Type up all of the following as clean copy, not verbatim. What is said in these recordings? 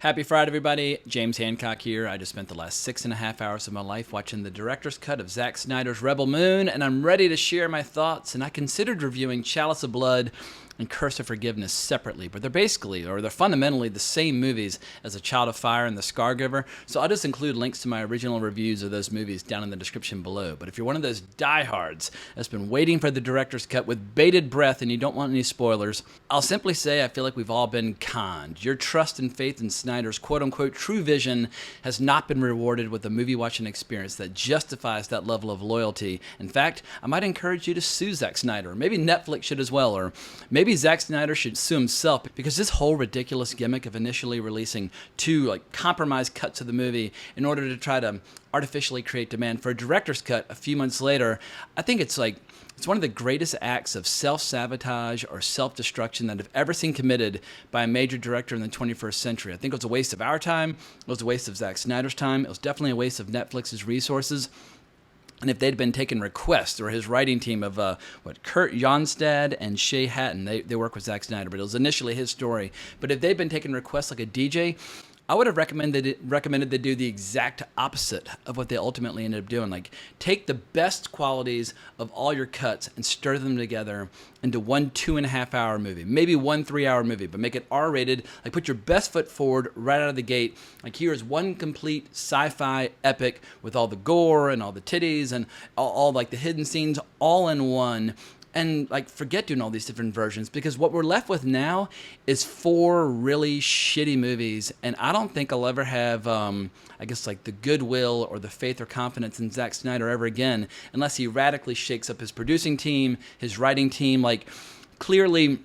Happy Friday, everybody. James Hancock here. I just spent the last 6.5 hours of my life watching the director's cut of Zack Snyder's Rebel Moon, and I'm ready to share my thoughts. And I considered reviewing Chalice of Blood and Curse of Forgiveness separately, but they're fundamentally the same movies as A Child of Fire and The Scargiver, so I'll just include links to my original reviews of those movies down in the description below. But if you're one of those diehards that's been waiting for the director's cut with bated breath and you don't want any spoilers, I'll simply say I feel like we've all been conned. Your trust and faith in Snyder's quote-unquote true vision has not been rewarded with a movie-watching experience that justifies that level of loyalty. In fact, I might encourage you to sue Zack Snyder. Maybe Netflix should as well, or maybe Zack Snyder should sue himself, because this whole ridiculous gimmick of initially releasing two compromised cuts of the movie in order to try to artificially create demand for a director's cut a few months later, I think it's one of the greatest acts of self-sabotage or self-destruction that I've ever seen committed by a major director in the 21st century. I think it was a waste of our time. It was a waste of Zack Snyder's time. It was definitely a waste of Netflix's resources. And if they'd been taking requests, or his writing team of Kurt Jonstad and Shay Hatton, they work with Zack Snyder, but it was initially his story. But if they'd been taking requests like a DJ, I would have recommended they do the exact opposite of what they ultimately ended up doing. Like, take the best qualities of all your cuts and stir them together into one 2.5-hour movie, maybe one 3-hour movie, but make it R-rated. Like, put your best foot forward right out of the gate. Like, here's one complete sci-fi epic with all the gore and all the titties and all the hidden scenes all in one. And forget doing all these different versions, because what we're left with now is 4 really shitty movies, and I don't think I'll ever have the goodwill or the faith or confidence in Zack Snyder ever again, unless he radically shakes up his producing team, his writing team. Clearly,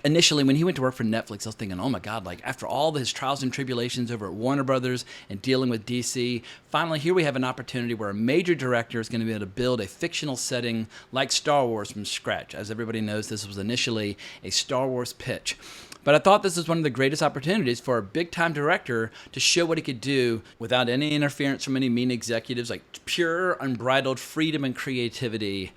initially when he went to work for Netflix, I was thinking, oh my God, after all his trials and tribulations over at Warner Brothers and dealing with DC, finally here we have an opportunity where a major director is going to be able to build a fictional setting like Star Wars from scratch. As everybody knows, this was initially a Star Wars pitch. But I thought this was one of the greatest opportunities for a big-time director to show what he could do without any interference from any mean executives, pure, unbridled freedom and creativity.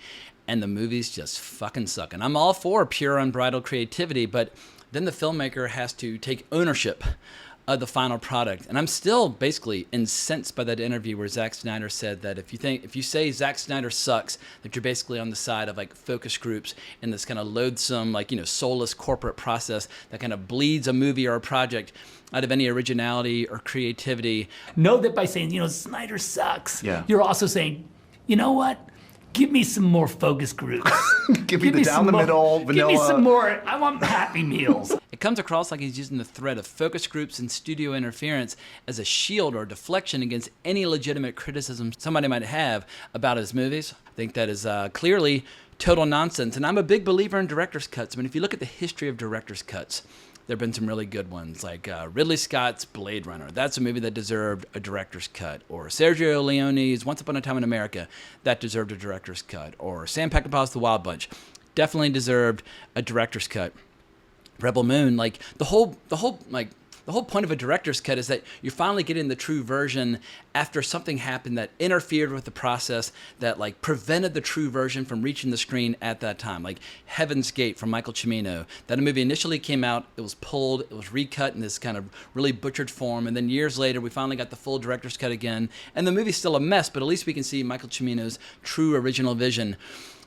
And the movies just fucking suck. And I'm all for pure, unbridled creativity, but then the filmmaker has to take ownership of the final product. And I'm still basically incensed by that interview where Zack Snyder said that if you say Zack Snyder sucks, that you're basically on the side of focus groups in this kind of loathsome, soulless corporate process that kind of bleeds a movie or a project out of any originality or creativity. Know that by saying, Snyder sucks, yeah, you're also saying, you know what? Give me some more focus groups. Give me the down the middle, vanilla. Give me some more. I want Happy Meals. It comes across like he's using the threat of focus groups and studio interference as a shield or deflection against any legitimate criticism somebody might have about his movies. I think that is clearly total nonsense. And I'm a big believer in director's cuts. I mean, if you look at the history of director's cuts, there have been some really good ones, like Ridley Scott's Blade Runner. That's a movie that deserved a director's cut. Or Sergio Leone's Once Upon a Time in America. That deserved a director's cut. Or Sam Peckinpah's The Wild Bunch. Definitely deserved a director's cut. Rebel Moon, the whole point of a director's cut is that you're finally getting the true version after something happened that interfered with the process, that prevented the true version from reaching the screen at that time. Like Heaven's Gate from Michael Cimino. That movie initially came out, it was pulled, it was recut in this kind of really butchered form, and then years later we finally got the full director's cut again, and the movie's still a mess, but at least we can see Michael Cimino's true original vision.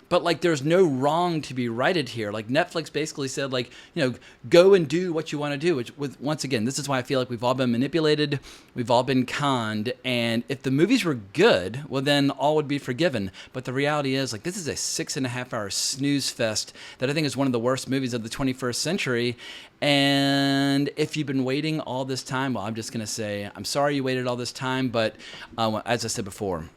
But there's no wrong to be righted here. Netflix basically said, go and do what you want to do. Which, once again, this is why I feel like we've all been manipulated, we've all been conned. And if the movies were good, well, then all would be forgiven. But the reality is, this is a 6.5-hour snooze fest that I think is one of the worst movies of the 21st century. And if you've been waiting all this time, well, I'm just going to say, I'm sorry you waited all this time. But as I said before,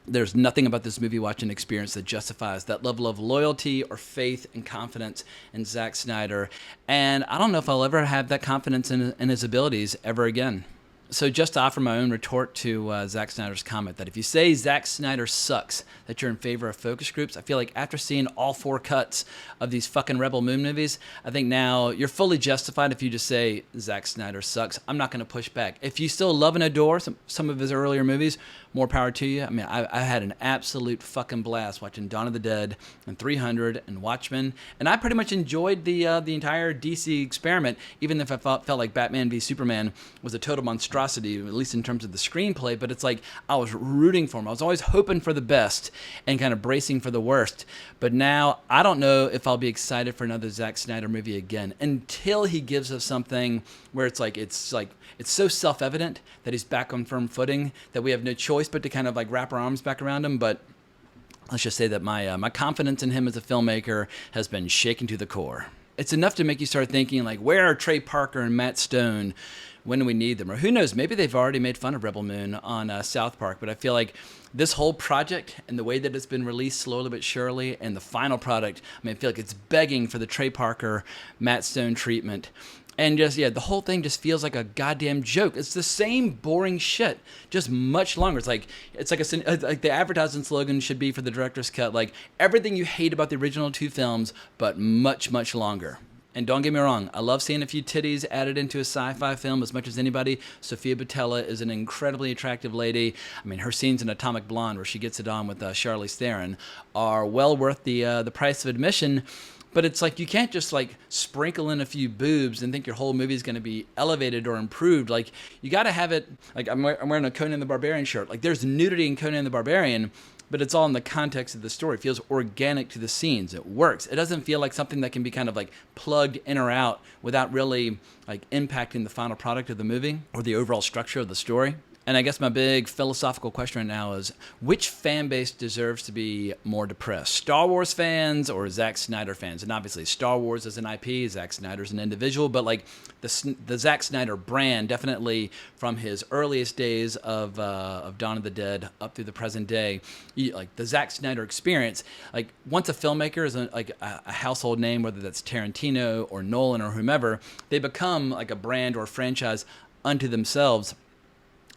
there's nothing about this movie watching experience that justifies that level of loyalty or faith and confidence in Zack Snyder. And I don't know if I'll ever have that confidence in his abilities ever again. So just to offer my own retort to Zack Snyder's comment that if you say Zack Snyder sucks, that you're in favor of focus groups, I feel like after seeing all 4 cuts of these fucking Rebel Moon movies, I think now you're fully justified if you just say Zack Snyder sucks. I'm not going to push back. If you still love and adore some of his earlier movies, more power to you. I mean, I had an absolute fucking blast watching Dawn of the Dead and 300 and Watchmen, and I pretty much enjoyed the entire DC experiment, even if I felt like Batman v Superman was a total monstrosity, at least in terms of the screenplay. But it's like I was rooting for him. I was always hoping for the best and kind of bracing for the worst. But now I don't know if I'll be excited for another Zack Snyder movie again until he gives us something where it's so self-evident that he's back on firm footing that we have no choice but to kind of like wrap our arms back around him. But let's just say that my confidence in him as a filmmaker has been shaken to the core. It's enough to make you start thinking, like, where are Trey Parker and Matt Stone when do we need them? Or who knows, maybe they've already made fun of Rebel Moon on South Park. But I feel like this whole project and the way that it's been released slowly but surely, and the final product, I mean, I feel like it's begging for the Trey Parker, Matt Stone treatment. And just, yeah, the whole thing just feels like a goddamn joke. It's the same boring shit, just much longer. It's like the advertising slogan should be for the director's cut, like everything you hate about the original two films, but much, much longer. And don't get me wrong, I love seeing a few titties added into a sci-fi film as much as anybody. Sofia Boutella is an incredibly attractive lady. I mean, her scenes in Atomic Blonde, where she gets it on with Charlize Theron, are well worth the price of admission. But it's like you can't just like sprinkle in a few boobs and think your whole movie is going to be elevated or improved. Like you got to have it. Like I'm wearing a Conan the Barbarian shirt. Like there's nudity in Conan the Barbarian, but it's all in the context of the story. It feels organic to the scenes. It works. It doesn't feel like something that can be kind of like plugged in or out without really like impacting the final product of the movie or the overall structure of the story. And I guess my big philosophical question right now is, which fan base deserves to be more depressed? Star Wars fans or Zack Snyder fans? And obviously Star Wars is an IP, Zack Snyder's an individual, but like the Zack Snyder brand, definitely from his earliest days of Dawn of the Dead up through the present day, like the Zack Snyder experience, like once a filmmaker is a household name, whether that's Tarantino or Nolan or whomever, they become like a brand or a franchise unto themselves.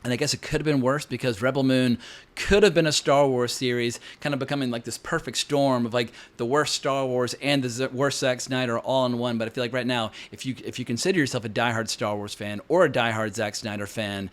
And I guess it could have been worse because Rebel Moon could have been a Star Wars series, kind of becoming like this perfect storm of like the worst Star Wars and the worst Zack Snyder all in one. But I feel like right now, if you consider yourself a diehard Star Wars fan or a diehard Zack Snyder fan,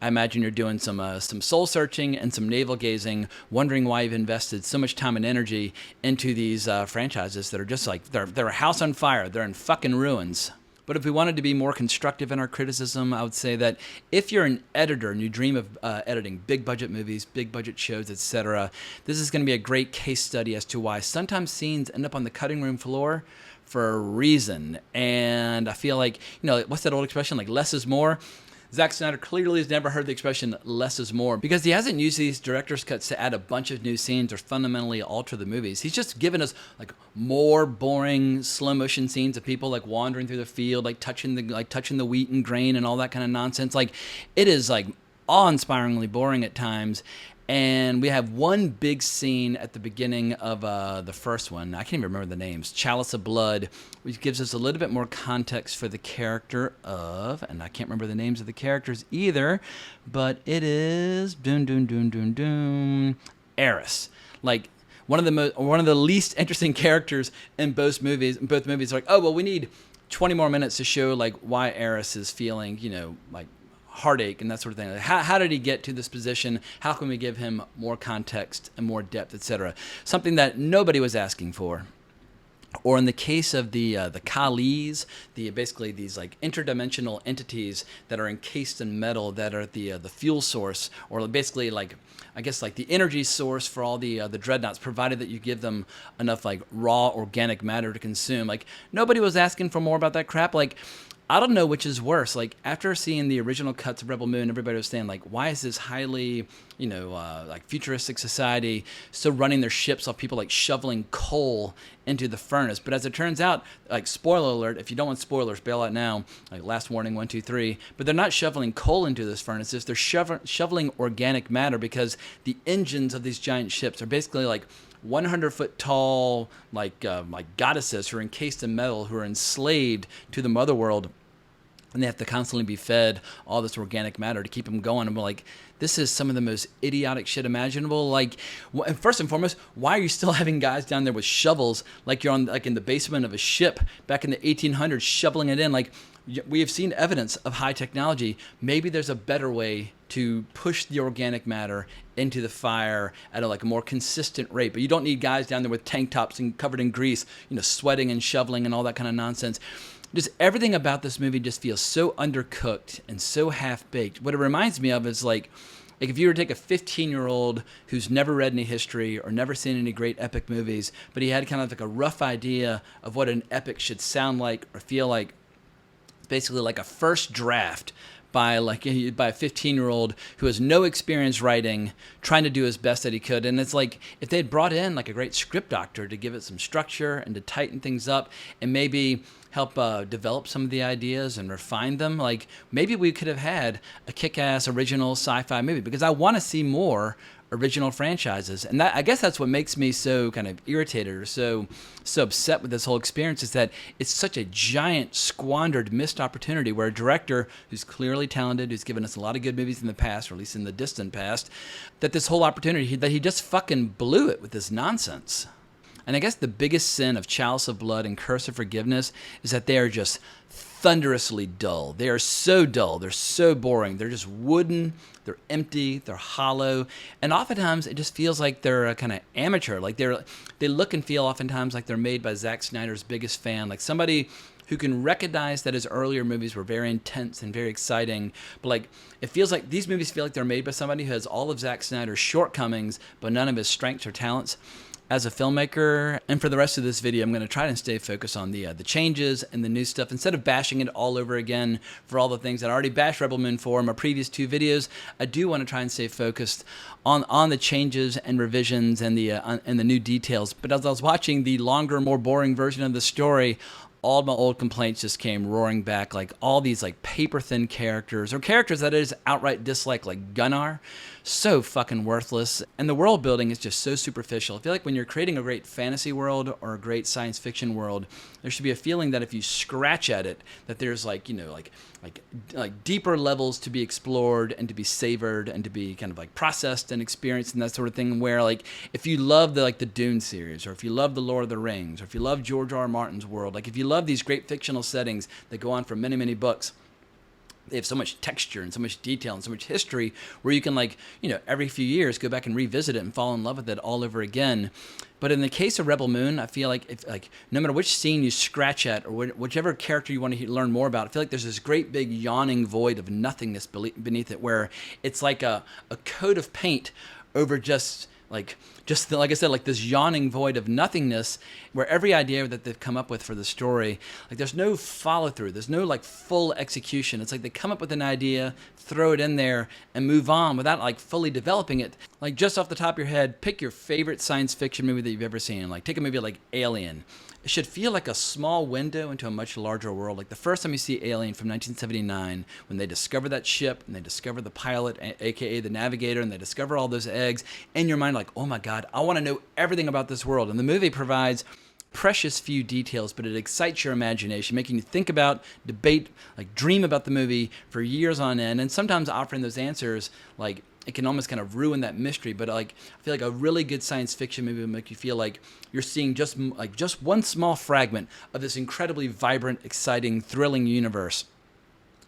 I imagine you're doing some soul searching and some navel gazing, wondering why you've invested so much time and energy into these franchises that are just like they're a house on fire. They're in fucking ruins. But if we wanted to be more constructive in our criticism, I would say that if you're an editor and you dream of editing big budget movies, big budget shows, etc., this is going to be a great case study as to why sometimes scenes end up on the cutting room floor for a reason. And I feel like, what's that old expression? Like less is more. Zack Snyder clearly has never heard the expression less is more because he hasn't used these director's cuts to add a bunch of new scenes or fundamentally alter the movies. He's just given us like more boring slow motion scenes of people like wandering through the field, like touching the wheat and grain and all that kind of nonsense. Like it is like awe-inspiringly boring at times. And we have one big scene at the beginning of the first one. I can't even remember the names. Chalice of Blood, which gives us a little bit more context for the character of, and I can't remember the names of the characters either, but it is Eris. Like one of the least interesting characters in both movies. Both movies are like, oh well, we need 20 more minutes to show like why Eris is feeling, like heartache and that sort of thing. How did he get to this position? How can we give him more context and more depth, etc.? Something that nobody was asking for. Or in the case of the Chalice, basically these like interdimensional entities that are encased in metal that are the fuel source, or basically like I guess like the energy source for all the dreadnoughts, provided that you give them enough like raw organic matter to consume. Like nobody was asking for more about that crap. Like I don't know which is worse. Like after seeing the original cuts of Rebel Moon, everybody was saying like, why is this highly, like futuristic society still running their ships off people like shoveling coal into the furnace? But as it turns out, like spoiler alert, if you don't want spoilers, bail out now. Like last warning, 1, 2, 3. But they're not shoveling coal into this furnaces. They're shoveling organic matter because the engines of these giant ships are basically like 100-foot tall, like goddesses who are encased in metal, who are enslaved to the mother world, and they have to constantly be fed all this organic matter to keep them going. And we're like, this is some of the most idiotic shit imaginable. Like, first and foremost, why are you still having guys down there with shovels like you're on like in the basement of a ship back in the 1800s shoveling it in? Like, we have seen evidence of high technology. Maybe there's a better way to push the organic matter into the fire at a more consistent rate. But you don't need guys down there with tank tops and covered in grease, sweating and shoveling and all that kind of nonsense. Just everything about this movie just feels so undercooked and so half-baked. What it reminds me of is like if you were to take a 15-year-old who's never read any history or never seen any great epic movies, but he had kind of like a rough idea of what an epic should sound like or feel like, basically like a first draft by a 15-year-old who has no experience writing, trying to do his best that he could. And it's like if they'd brought in like a great script doctor to give it some structure and to tighten things up and maybe help develop some of the ideas and refine them, like maybe we could have had a kick-ass original sci-fi movie, because I want to see more original franchises. And that, I guess that's what makes me so kind of irritated or so upset with this whole experience, is that it's such a giant squandered missed opportunity where a director who's clearly talented, who's given us a lot of good movies in the past, or at least in the distant past, that this whole opportunity, that he just fucking blew it with this nonsense. And I guess the biggest sin of Chalice of Blood and Curse of Forgiveness is that they are just thunderously dull. They are so dull. They're so boring. They're just wooden. They're empty. They're hollow. And oftentimes it just feels like they're kind of amateur. Like they look and feel oftentimes like they're made by Zack Snyder's biggest fan. Like somebody who can recognize that his earlier movies were very intense and very exciting. But like it feels like these movies feel like they're made by somebody who has all of Zack Snyder's shortcomings, but none of his strengths or talents as a filmmaker. And for the rest of this video, I'm going to try to stay focused on the changes and the new stuff. Instead of bashing it all over again for all the things that I already bashed Rebel Moon for in my previous two videos, I do want to try and stay focused on the changes and revisions and the new details. But as I was watching the longer, more boring version of the story, all my old complaints just came roaring back, like all these like paper thin characters, or characters that I just outright dislike, like Gunnar. So fucking worthless. And the world building is just so superficial. I feel like when you're creating a great fantasy world or a great science fiction world, there should be a feeling that if you scratch at it, that there's like deeper levels to be explored and to be savored and to be kind of like processed and experienced and that sort of thing. Where like if you love the Dune series, or if you love the Lord of the Rings, or if you love George R. Martin's world, like if you love these great fictional settings that go on for many, many books, they have so much texture and so much detail and so much history where you can every few years go back and revisit it and fall in love with it all over again. But in the case of Rebel Moon, I feel like if no matter which scene you scratch at, or whichever character you want to learn more about, I feel like there's this great big yawning void of nothingness beneath it, where it's like a coat of paint over just like I said, like this yawning void of nothingness, where every idea that they've come up with for the story, like there's no follow through, there's no like full execution. It's like they come up with an idea, throw it in there, and move on without like fully developing it. Like just off the top of your head, pick your favorite science fiction movie that you've ever seen. Like take a movie like Alien. It should feel like a small window into a much larger world. Like the first time you see Alien from 1979, when they discover that ship and they discover the pilot, aka the navigator, and they discover all those eggs, in your mind like, oh my God, I want to know everything about this world. And the movie provides precious few details, but it excites your imagination, making you think about, debate, like dream about the movie for years on end, and sometimes offering those answers like it can almost kind of ruin that mystery. But like I feel like a really good science fiction movie will make you feel like you're seeing just one small fragment of this incredibly vibrant, exciting, thrilling universe.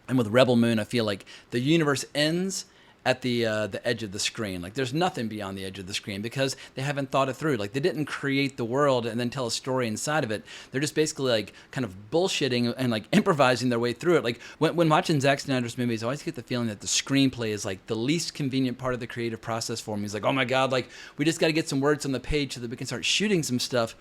And with Rebel Moon, I feel like the universe ends at the edge of the screen. Like there's nothing beyond the edge of the screen because they haven't thought it through. Like they didn't create the world and then tell a story inside of it. They're just basically like kind of bullshitting and like improvising their way through it. Like when watching Zack Snyder's movies, I always get the feeling that the screenplay is like the least convenient part of the creative process for me. He's like, oh my God, like we just got to get some words on the page so that we can start shooting some stuff.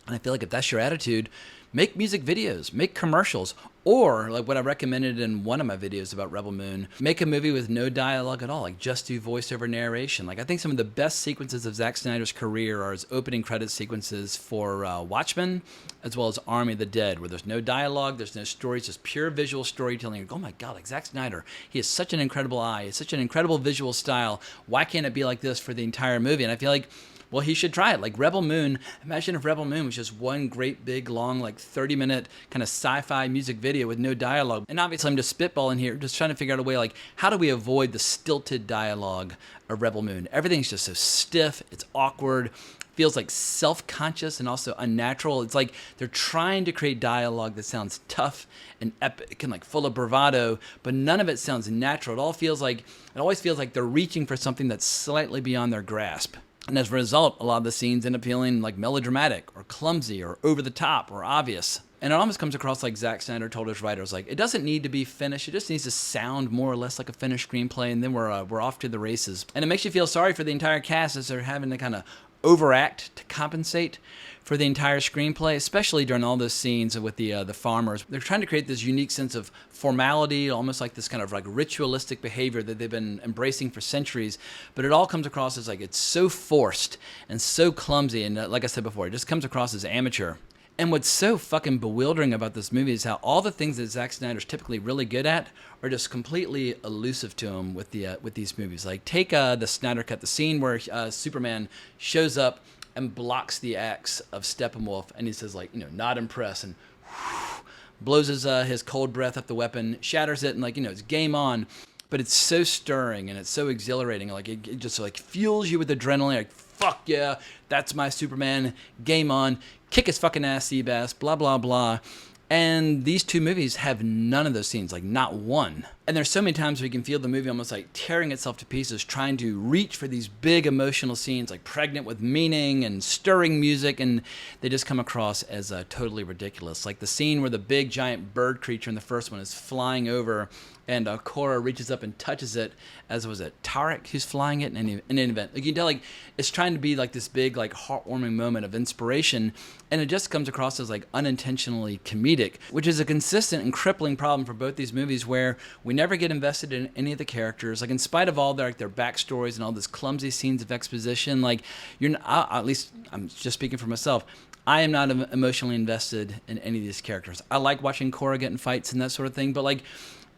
And I feel like if that's your attitude, make music videos, make commercials, or like what I recommended in one of my videos about Rebel Moon, make a movie with no dialogue at all, like just do voiceover narration. Like I think some of the best sequences of Zack Snyder's career are his opening credit sequences for Watchmen, as well as Army of the Dead, where there's no dialogue, there's no stories, just pure visual storytelling. You go, oh my God, like Zack Snyder, he has such an incredible eye, he has such an incredible visual style. Why can't it be like this for the entire movie? And I feel like, well, he should try it. Like Rebel Moon, imagine if Rebel Moon was just one great big long like 30-minute kind of sci-fi music video with no dialogue. And obviously I'm just spitballing here, just trying to figure out a way like how do we avoid the stilted dialogue of Rebel Moon? Everything's just so stiff, it's awkward. feels like self-conscious and also unnatural. It's like they're trying to create dialogue that sounds tough and epic and like full of bravado, but none of it sounds natural. It always feels like they're reaching for something that's slightly beyond their grasp. And as a result, a lot of the scenes end up feeling like melodramatic or clumsy or over the top or obvious. And it almost comes across like Zack Snyder told his writers, like, it doesn't need to be finished. It just needs to sound more or less like a finished screenplay, and then we're off to the races. And it makes you feel sorry for the entire cast as they're having to kind of overact to compensate for the entire screenplay, especially during all those scenes with the farmers. They're trying to create this unique sense of formality, almost like this kind of like ritualistic behavior that they've been embracing for centuries, but it all comes across as like it's so forced and so clumsy, and like I said before, it just comes across as amateur. And what's so fucking bewildering about this movie is how all the things that Zack Snyder's typically really good at are just completely elusive to him with these movies. Like take the Snyder Cut, the scene where Superman shows up and blocks the axe of Steppenwolf, and he says like, not impressed, and blows his cold breath up the weapon, shatters it, and like, it's game on. But it's so stirring and it's so exhilarating. Like it just like fuels you with adrenaline. Like, fuck yeah, that's my Superman. Game on. Kick his fucking ass, Seabass. Blah, blah, blah. And these two movies have none of those scenes, like not one. And there's so many times where you can feel the movie almost like tearing itself to pieces, trying to reach for these big emotional scenes, like pregnant with meaning and stirring music, and they just come across as totally ridiculous. Like the scene where the big giant bird creature in the first one is flying over, and Korra reaches up and touches it, as was it Tarek who's flying it in an event. Like you can tell, like it's trying to be like this big, like heartwarming moment of inspiration, and it just comes across as like unintentionally comedic, which is a consistent and crippling problem for both these movies, where we never get invested in any of the characters. Like in spite of all their backstories and all this clumsy scenes of exposition, like at least I'm just speaking for myself, I am not emotionally invested in any of these characters. I like watching Korra get in fights and that sort of thing, but like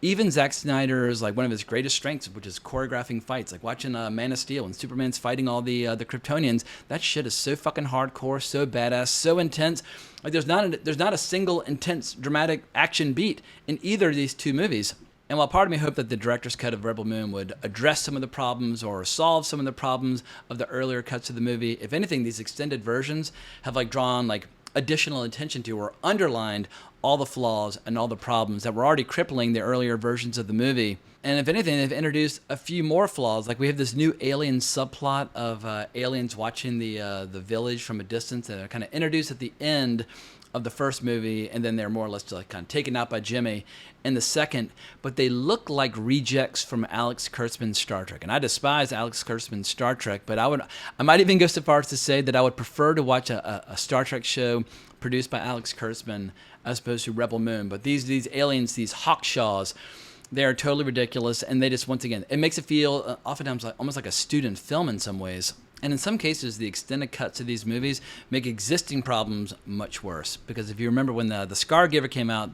even Zack Snyder's like one of his greatest strengths, which is choreographing fights, like watching Man of Steel and Superman's fighting all the Kryptonians. That shit is so fucking hardcore, so badass, so intense. Like there's not a single intense dramatic action beat in either of these two movies. And while part of me hoped that the director's cut of Rebel Moon would address some of the problems or solve some of the problems of the earlier cuts of the movie, if anything, these extended versions have like drawn like additional attention to or underlined all the flaws and all the problems that were already crippling the earlier versions of the movie. And if anything, they've introduced a few more flaws. Like we have this new alien subplot of aliens watching the village from a distance that are kind of introduced at the end of the first movie, and then they're more or less just like kind of taken out by Jimmy in the second. But they look like rejects from Alex Kurtzman's Star Trek, and I despise Alex Kurtzman's Star Trek, but I might even go so far as to say that I would prefer to watch a Star Trek show produced by Alex Kurtzman as opposed to Rebel Moon. But these aliens, these hawkshaws, they are totally ridiculous, and they just, once again, it makes it feel oftentimes like almost like a student film in some ways. And in some cases, the extended cuts of these movies make existing problems much worse. Because if you remember when the Scargiver came out,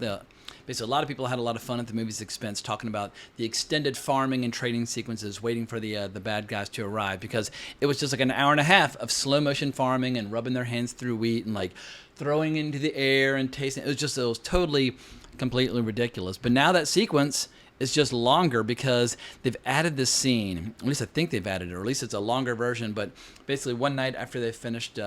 basically a lot of people had a lot of fun at the movie's expense talking about the extended farming and trading sequences waiting for the bad guys to arrive, because it was just like an hour and a half of slow motion farming and rubbing their hands through wheat and like throwing into the air and tasting. It was totally, completely ridiculous. But now that sequence is just longer because they've added this scene. At least I think they've added it, or at least it's a longer version. But basically one night after they finished,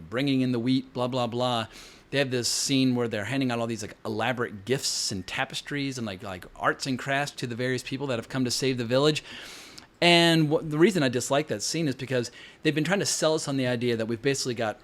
bringing in the wheat, blah, blah, blah, they have this scene where they're handing out all these like elaborate gifts and tapestries and like arts and crafts to the various people that have come to save the village. And the reason I dislike that scene is because they've been trying to sell us on the idea that we've basically got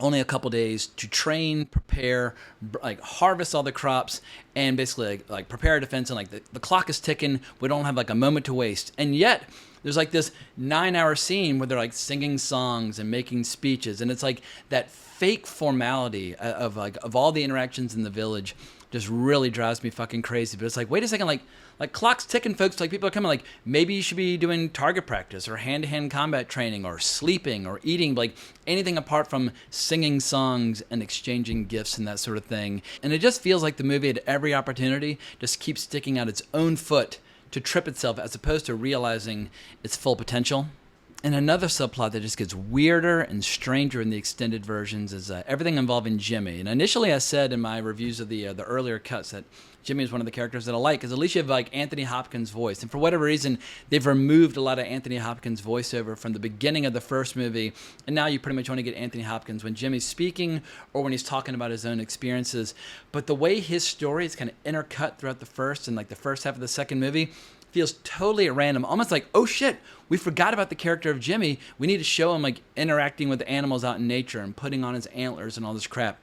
only a couple days to train, prepare, like harvest all the crops, and basically like prepare a defense. And like the clock is ticking. We don't have like a moment to waste. And yet there's like this 9-hour scene where they're like singing songs and making speeches, and it's like that fake formality of all the interactions in the village just really drives me fucking crazy. But it's like, wait a second, like clock's ticking, folks. Like people are coming, like maybe you should be doing target practice or hand-to-hand combat training or sleeping or eating, like anything apart from singing songs and exchanging gifts and that sort of thing. And it just feels like the movie at every opportunity just keeps sticking out its own foot to trip itself as opposed to realizing its full potential. And another subplot that just gets weirder and stranger in the extended versions is everything involving Jimmy. And initially I said in my reviews of the earlier cuts that Jimmy is one of the characters that I like, because at least you have like Anthony Hopkins' voice. And for whatever reason, they've removed a lot of Anthony Hopkins' voiceover from the beginning of the first movie, and now you pretty much only get Anthony Hopkins when Jimmy's speaking or when he's talking about his own experiences. But the way his story is kind of intercut throughout the first and like the first half of the second movie feels totally at random, almost like, oh shit, we forgot about the character of Jimmy. We need to show him like interacting with the animals out in nature and putting on his antlers and all this crap.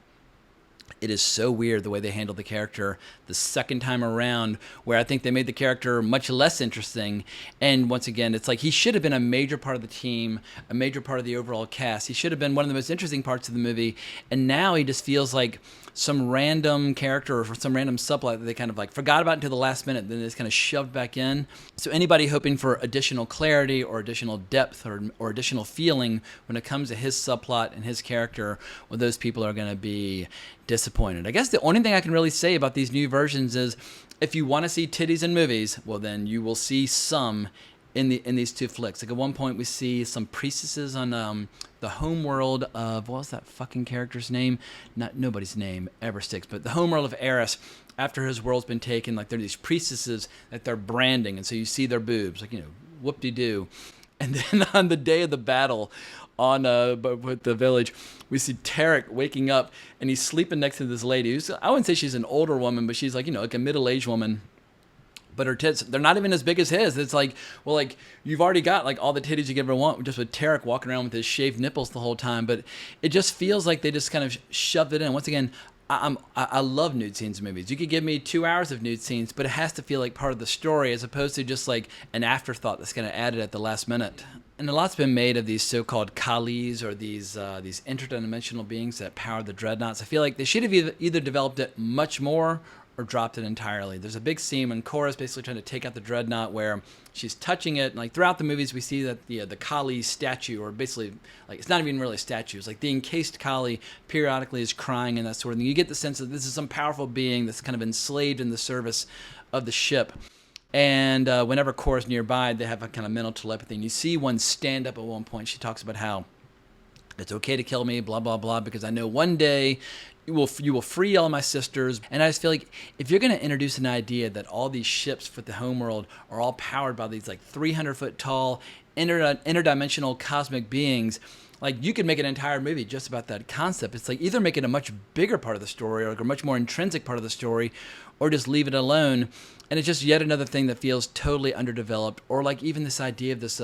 It is so weird the way they handled the character the second time around, where I think they made the character much less interesting. And once again, it's like he should have been a major part of the team, a major part of the overall cast. He should have been one of the most interesting parts of the movie. And now he just feels like some random character or some random subplot that they kind of like forgot about until the last minute, then it's kind of shoved back in. So anybody hoping for additional clarity or additional depth or additional feeling when it comes to his subplot and his character, well, those people are going to be disappointed. I guess the only thing I can really say about these new versions is if you want to see titties in movies, well, then you will see some in these two flicks. Like at one point we see some priestesses on the homeworld of, what was that fucking character's name? Nobody's name ever sticks, but the homeworld of Eris, after his world's been taken, like there are these priestesses that they're branding, and so you see their boobs, like, you know, whoop-de-doo. And then on the day of the battle on with the village, we see Tarek waking up, and he's sleeping next to this lady who's, I wouldn't say she's an older woman, but she's like, you know, like a middle-aged woman. But her tits, they're not even as big as his. It's like, well, like, you've already got, like, all the titties you could ever want just with Tarek walking around with his shaved nipples the whole time. But it just feels like they just kind of shoved it in. Once again, I love nude scenes in movies. You could give me 2 hours of nude scenes, but it has to feel like part of the story as opposed to just, like, an afterthought that's going to add it at the last minute. And a lot's been made of these so-called Chalice, or these interdimensional beings that power the dreadnoughts. I feel like they should have either developed it much more or dropped it entirely. There's a big scene when Cora's basically trying to take out the dreadnought where she's touching it. And like throughout the movies, we see that the Kali statue, or basically, like, it's not even really a statue. It's like the encased Kali periodically is crying and that sort of thing. You get the sense that this is some powerful being that's kind of enslaved in the service of the ship. And whenever Cora's nearby, they have a kind of mental telepathy. And you see one stand up at one point. She talks about how it's okay to kill me, blah, blah, blah, because I know one day you will free all my sisters. And I just feel like if you're going to introduce an idea that all these ships for the homeworld are all powered by these like 300-foot tall interdimensional cosmic beings, like, you could make an entire movie just about that concept. It's like either make it a much bigger part of the story or like a much more intrinsic part of the story, or just leave it alone. And it's just yet another thing that feels totally underdeveloped. Or like even this idea of this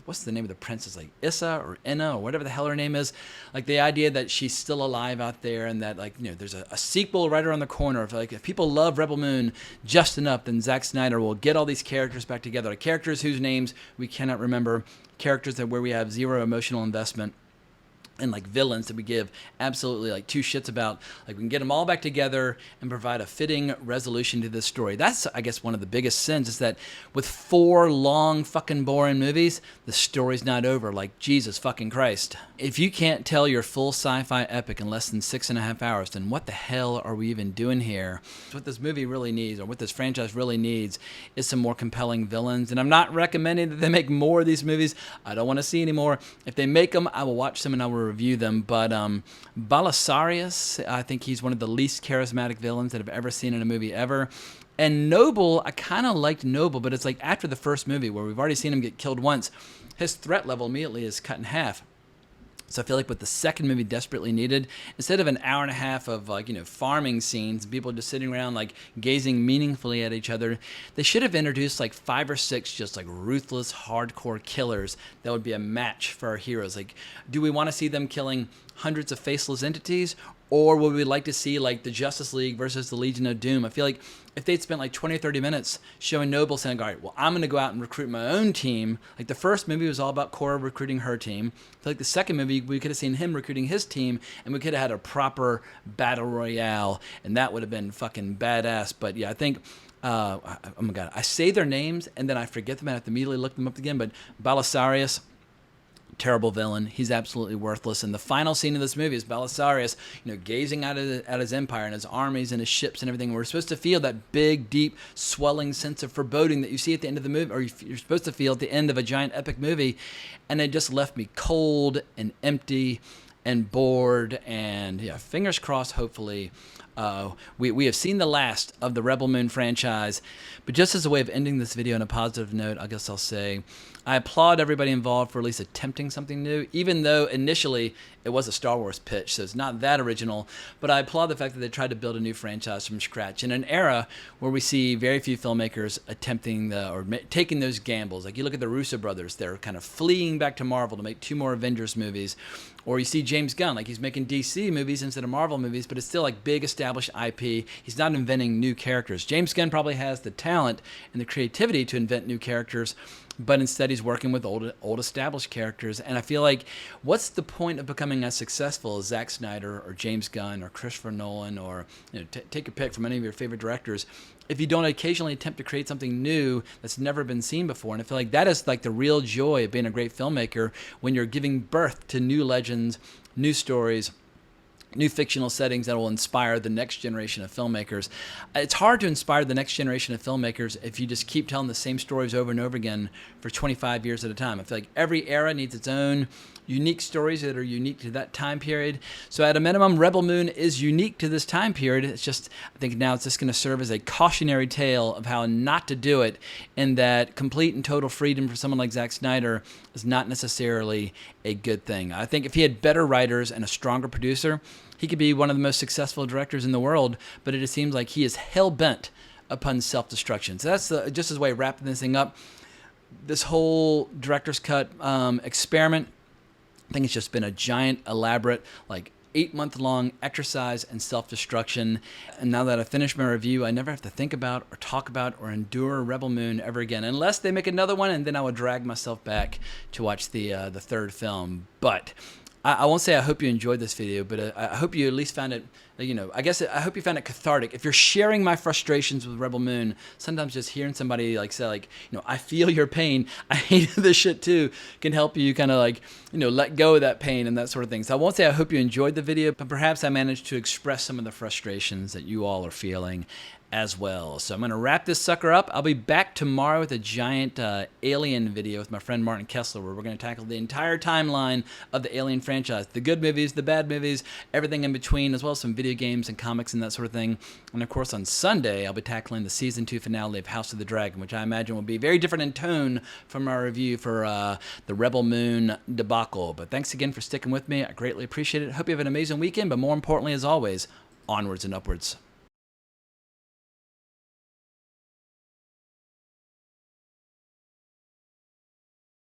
what's the name of the princess? Like Issa or Inna or whatever the hell her name is. Like the idea that she's still alive out there, and that, like, you know, there's a sequel right around the corner. If people love Rebel Moon just enough, then Zack Snyder will get all these characters back together. Like characters whose names we cannot remember. Characters where we have zero emotional investment. And like villains that we give absolutely like two shits about. Like, we can get them all back together and provide a fitting resolution to this story. That's, I guess, one of the biggest sins, is that with 4 long fucking boring movies, the story's not over. Like, Jesus fucking Christ. If you can't tell your full sci-fi epic in less than 6.5 hours, then what the hell are we even doing here? What this movie really needs, or what this franchise really needs, is some more compelling villains. And I'm not recommending that they make more of these movies. I don't want to see any more. If they make them, I will watch them and I will review them. But Belisarius, I think he's one of the least charismatic villains that I've ever seen in a movie ever. And Noble, I kind of liked Noble, but it's like after the first movie where we've already seen him get killed once, his threat level immediately is cut in half. So I feel like what the second movie desperately needed, instead of an hour and a half of, like, you know, farming scenes, people just sitting around like gazing meaningfully at each other, they should have introduced like 5 or 6 just like ruthless, hardcore killers that would be a match for our heroes. Like, do we want to see them killing hundreds of faceless entities, or would we like to see like the Justice League versus the Legion of Doom? I feel like if they'd spent like 20 or 30 minutes showing Noble saying, all right, well, I'm going to go out and recruit my own team. Like, the first movie was all about Cora recruiting her team. I feel like the second movie, we could have seen him recruiting his team, and we could have had a proper battle royale, and that would have been fucking badass. But yeah, I think, oh my God, I say their names and then I forget them. I have to immediately look them up again. But Belisarius, terrible villain. He's absolutely worthless. And the final scene of this movie is Belisarius, you know, gazing at his empire and his armies and his ships and everything. We're supposed to feel that big, deep, swelling sense of foreboding that you see at the end of the movie, or you're supposed to feel at the end of a giant epic movie. And it just left me cold and empty and bored. And yeah, fingers crossed, hopefully, We have seen the last of the Rebel Moon franchise. But just as a way of ending this video on a positive note, I guess I'll say I applaud everybody involved for at least attempting something new, even though initially it was a Star Wars pitch, so it's not that original. But I applaud the fact that they tried to build a new franchise from scratch in an era where we see very few filmmakers attempting taking those gambles. Like you look at the Russo brothers, they're kind of fleeing back to Marvel to make 2 more Avengers movies. Or you see James Gunn, like he's making DC movies instead of Marvel movies, but it's still like big established IP. He's not inventing new characters. James Gunn probably has the talent and the creativity to invent new characters, but instead he's working with old established characters. And I feel like, what's the point of becoming as successful as Zack Snyder or James Gunn or Christopher Nolan or take a pick from any of your favorite directors if you don't occasionally attempt to create something new that's never been seen before? And I feel like that is like the real joy of being a great filmmaker, when you're giving birth to new legends, new stories, new fictional settings that will inspire the next generation of filmmakers. It's hard to inspire the next generation of filmmakers if you just keep telling the same stories over and over again for 25 years at a time. I feel like every era needs its own unique stories that are unique to that time period. So at a minimum, Rebel Moon is unique to this time period. It's just, I think now it's just going to serve as a cautionary tale of how not to do it, and that complete and total freedom for someone like Zack Snyder is not necessarily a good thing. I think if he had better writers and a stronger producer, he could be one of the most successful directors in the world, but it just seems like he is hell-bent upon self-destruction. So that's just as a way of wrapping this thing up. This whole director's cut experiment, I think it's just been a giant, elaborate, like 8-month-long exercise in self-destruction. And now that I finished my review, I never have to think about or talk about or endure Rebel Moon ever again, unless they make another one, and then I would drag myself back to watch the 3rd film. But I won't say I hope you enjoyed this video, but I hope you at least found it, I hope you found it cathartic. If you're sharing my frustrations with Rebel Moon, sometimes just hearing somebody say I feel your pain, I hated this shit too, can help you kind of let go of that pain and that sort of thing. So I won't say I hope you enjoyed the video, but perhaps I managed to express some of the frustrations that you all are feeling as well. So I'm going to wrap this sucker up. I'll be back tomorrow with a giant Alien video with my friend Martin Kessler, where we're going to tackle the entire timeline of the Alien franchise, the good movies, the bad movies, everything in between, as well as some video games and comics and that sort of thing. And of course on Sunday, I'll be tackling the season 2 finale of House of the Dragon, which I imagine will be very different in tone from our review for the Rebel Moon debacle. But thanks again for sticking with me. I greatly appreciate it. Hope you have an amazing weekend, but more importantly, as always, onwards and upwards.